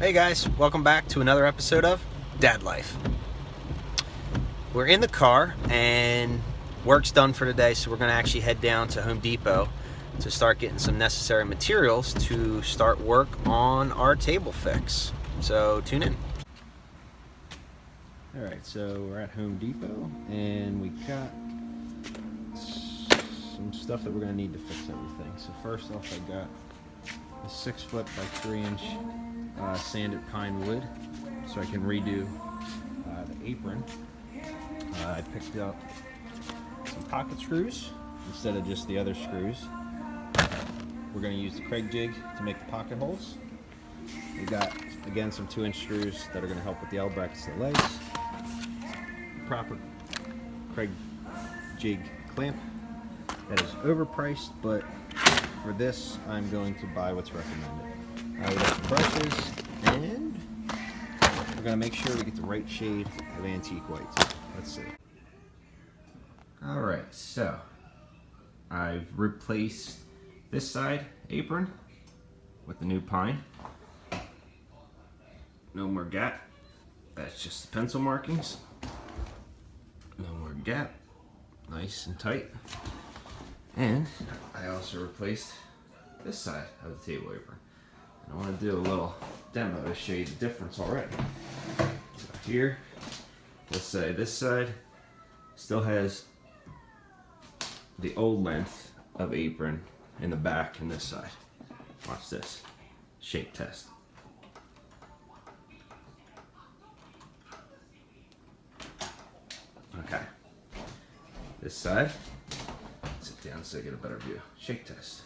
Hey guys, welcome back to another episode of Dad Life. We're in the car and work's done for today, so we're going to actually head down to Home Depot to start getting some necessary materials to start work on our table fix. So tune in. Alright, so we're at Home Depot and we got some stuff that we're going to need to fix everything. So first off, I got a 6 foot by 3 inch sanded pine wood so I can redo the apron. I picked up some pocket screws instead of just the other screws. We're going to use the Kreg jig to make the pocket holes. We got, again, some 2 inch screws that are going to help with the L brackets of the legs. Proper Kreg jig clamp. That is overpriced, but for this I'm going to buy what's recommended. We got some brushes, and we're going to make sure we get the right shade of antique whites. Let's see. Alright, so I've replaced this side apron with the new pine. No more gap. That's just the pencil markings. No more gap. Nice and tight. And I also replaced this side of the table apron. I want to do a little demo to show you the difference already. So here, let's say this side still has the old length of apron in the back and this side. Watch this. Shake test. Okay. This side, sit down so I get a better view. Shake test.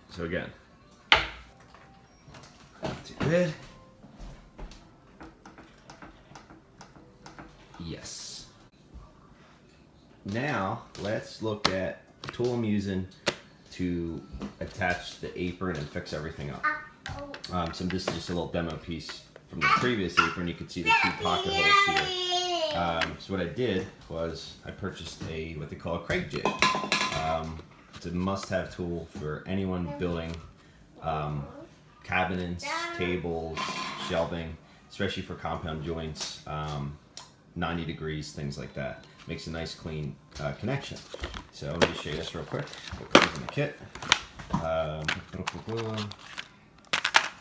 So again, not too good. Yes. Now let's look at the tool I'm using to attach the apron and fix everything up. This is just a little demo piece from the previous apron. You can see the 2 pocket holes here. So what I did was I purchased what they call a Kreg jig. It's a must-have tool for anyone building cabinets, tables, shelving, especially for compound joints, 90 degrees, things like that. Makes a nice clean connection. So let me just show you this real quick. What comes in the kit.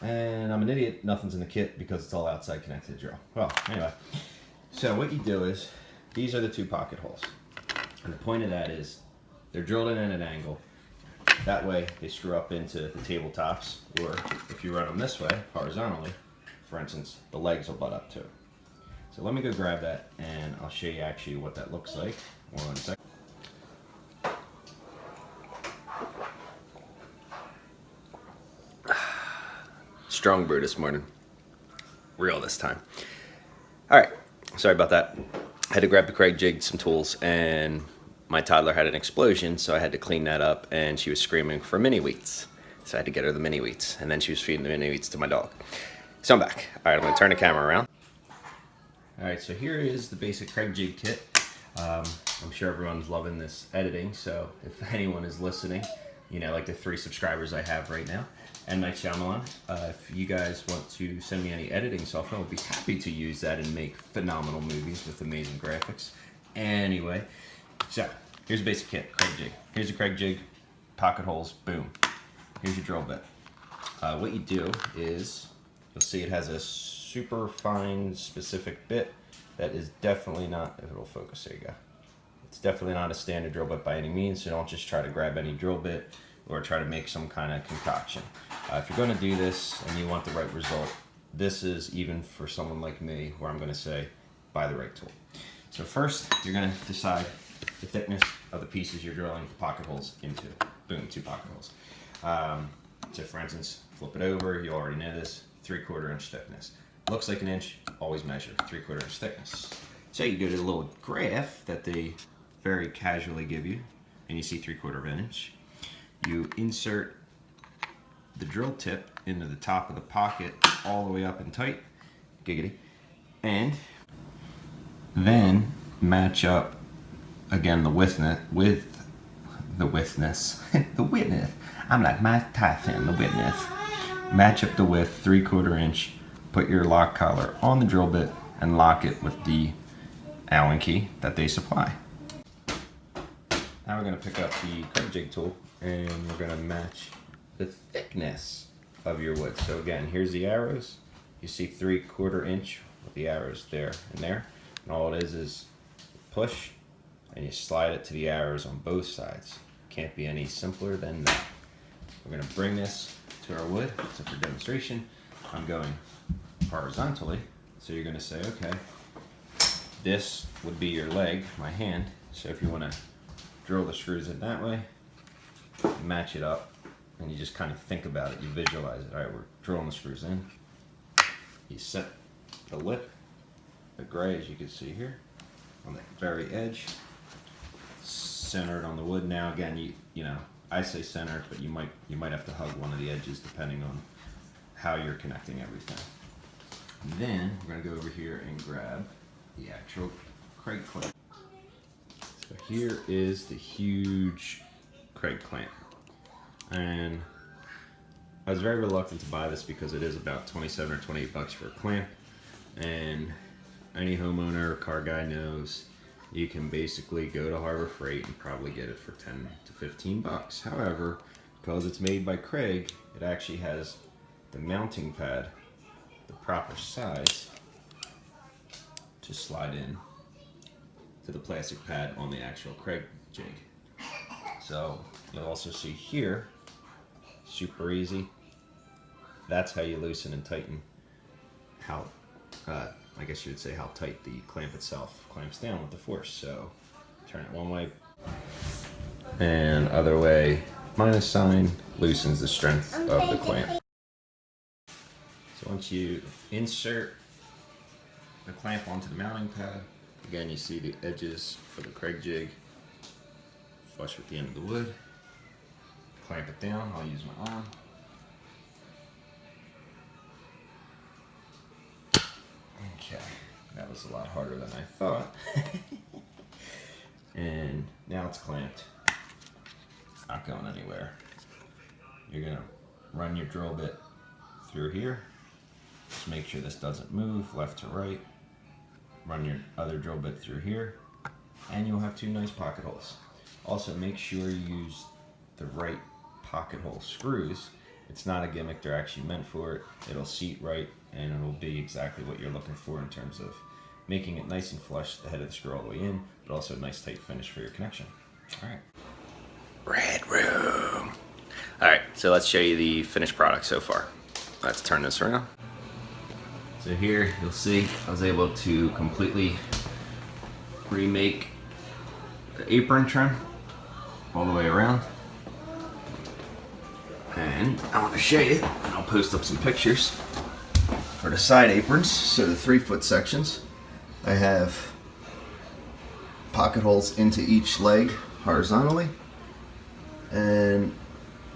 And I'm an idiot, nothing's in the kit because it's all outside connected drill. Well, anyway, so what you do is, these are the 2 pocket holes. And the point of that is, they're drilled in at an angle. That way they screw up into the tabletops, or if you run them this way, horizontally, for instance, the legs will butt up too. So let me go grab that and I'll show you actually what that looks like. 1 second. Strong brew this morning. Real this time. Alright, sorry about that. I had to grab the Kreg jig, some tools, and my toddler had an explosion, so I had to clean that up, and she was screaming for mini wheats. So I had to get her the mini wheats, and then she was feeding the mini wheats to my dog. So I'm back. Alright, I'm going to turn the camera around. Alright, so here is the basic Kreg jig kit. I'm sure everyone's loving this editing, so if anyone is listening, you know, like the 3 subscribers I have right now, and my channel on, if you guys want to send me any editing software, I'll be happy to use that and make phenomenal movies with amazing graphics. Anyway, so here's a basic kit, Kreg jig. Here's a Kreg jig, pocket holes, boom. Here's your drill bit. What you do is, you'll see it has a super fine specific bit that is definitely not, if it'll focus, there you go. It's definitely not a standard drill bit by any means, so don't just try to grab any drill bit or try to make some kind of concoction. If you're going to do this and you want the right result, this is even for someone like me, where I'm going to say, buy the right tool. So first, you're going to decide the thickness of the pieces you're drilling the pocket holes into. Boom, 2 pocket holes. So for instance, flip it over, you already know this, 3/4 inch thickness. Looks like an inch, always measure 3/4 inch thickness. So you go to the little graph that they very casually give you, and you see 3/4 inch. You insert the drill tip into the top of the pocket all the way up and tight, giggity, and then match up again the width the widthness. The width. I'm like Mike Tyson, the widthness. Match up the width, 3/4 inch. Put your lock collar on the drill bit and lock it with the Allen key that they supply. Now we're going to pick up the Kreg jig tool and we're going to match the thickness of your wood. So again, here's the arrows. You see 3/4 inch with the arrows there and there. And all it is push and you slide it to the arrows on both sides. Can't be any simpler than that. We're going to bring this to our wood. So for demonstration, I'm going horizontally. So you're going to say, okay, this would be your leg, my hand. So if you want to drill the screws in that way, match it up, and you just kind of think about it, you visualize it. All right, we're drilling the screws in. You set the lip, the gray as you can see here, on the very edge, centered on the wood. Now again, you know, I say centered, but you might have to hug one of the edges depending on how you're connecting everything. And then we're gonna go over here and grab the actual Kreg Clamp. So here is the huge Kreg Clamp. And I was very reluctant to buy this because it is about 27 or 28 bucks for a clamp. And any homeowner or car guy knows you can basically go to Harbor Freight and probably get it for 10 to 15 bucks. However, because it's made by Kreg, it actually has the mounting pad, the proper size, to slide in to the plastic pad on the actual Kreg jig. So you'll also see here, super easy. That's how you loosen and tighten how, I guess you would say how tight the clamp itself clamps down with the force. So turn it one way and other way, minus sign, loosens the strength of the clamp. So once you insert the clamp onto the mounting pad, again you see the edges of the Kreg jig flush with the end of the wood. Clamp it down. I'll use my arm. Okay, that was a lot harder than I thought. And now it's clamped. It's not going anywhere. You're gonna run your drill bit through here. Just make sure this doesn't move left to right. Run your other drill bit through here, and you'll have two nice pocket holes. Also, make sure you use the right pocket hole screws. It's not a gimmick, they're actually meant for it. It'll seat right and it'll be exactly what you're looking for in terms of making it nice and flush, the head of the screw all the way in, but also a nice tight finish for your connection. All right. Red room. All right, so let's show you the finished product so far. Let's turn this around. So here you'll see I was able to completely remake the apron trim all the way around. And I want to show you, and I'll post up some pictures for the side aprons. So the 3-foot sections, I have pocket holes into each leg horizontally, and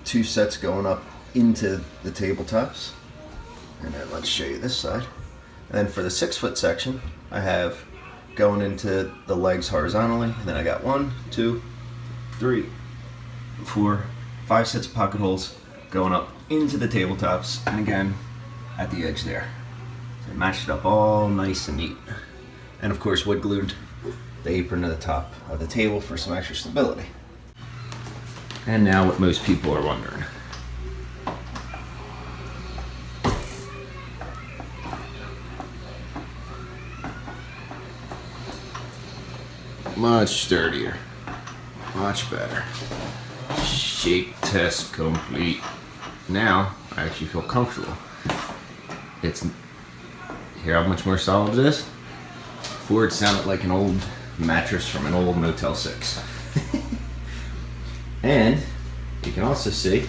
2 sets going up into the tabletops. And then let's show you this side. And then for the 6-foot section, I have going into the legs horizontally, and then I got 1, 2, 3, 4, 5 sets of pocket holes going up into the tabletops, and again at the edge there. So I matched it up all nice and neat, and of course wood glued the apron to the top of the table for some extra stability. And now what most people are wondering. Much sturdier, much better. Shake test complete. Now I actually feel comfortable. It's, hear how much more solid it is? Before it sounded like an old mattress from an old Motel 6. And you can also see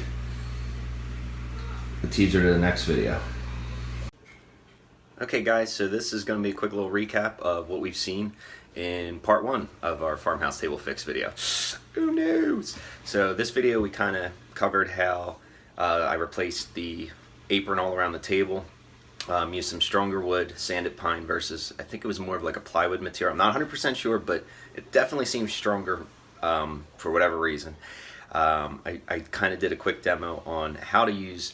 the teaser to the next video. Okay guys, so this is going to be a quick little recap of what we've seen in part 1 of our farmhouse table fix video. Who knows? So this video we kind of covered how I replaced the apron all around the table, used some stronger wood, sanded pine versus, I think it was more of like a plywood material. I'm not 100% sure, but it definitely seems stronger for whatever reason. I kind of did a quick demo on how to use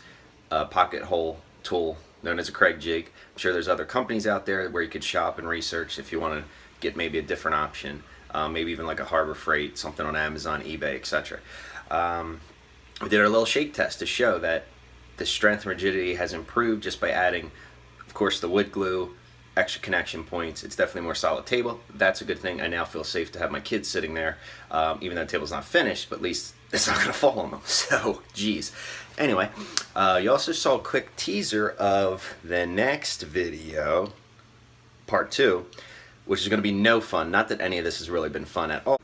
a pocket hole tool known as a Kreg jig. I'm sure there's other companies out there where you could shop and research if you want to get maybe a different option, maybe even like a Harbor Freight, something on Amazon, eBay, etc. We did our little shake test to show that the strength and rigidity has improved just by adding, of course, the wood glue, extra connection points. It's definitely a more solid table. That's a good thing. I now feel safe to have my kids sitting there, even though the table's not finished, but at least it's not going to fall on them. So, geez. Anyway, you also saw a quick teaser of the next video, part 2, which is going to be no fun. Not that any of this has really been fun at all.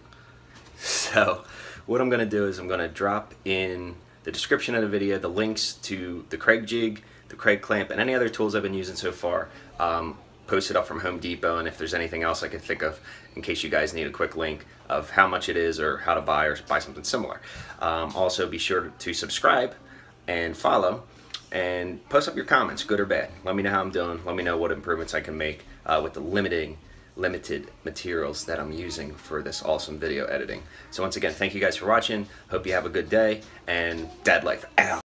So, what I'm going to do is I'm going to drop in the description of the video the links to the Kreg jig, the Kreg Clamp, and any other tools I've been using so far. Posted up from Home Depot, and if there's anything else I could think of in case you guys need a quick link of how much it is or how to buy or buy something similar. Also, be sure to subscribe and follow and post up your comments, good or bad. Let me know how I'm doing. Let me know what improvements I can make with the limited materials that I'm using for this awesome video editing. So once again, thank you guys for watching. Hope you have a good day, and Dad Life out.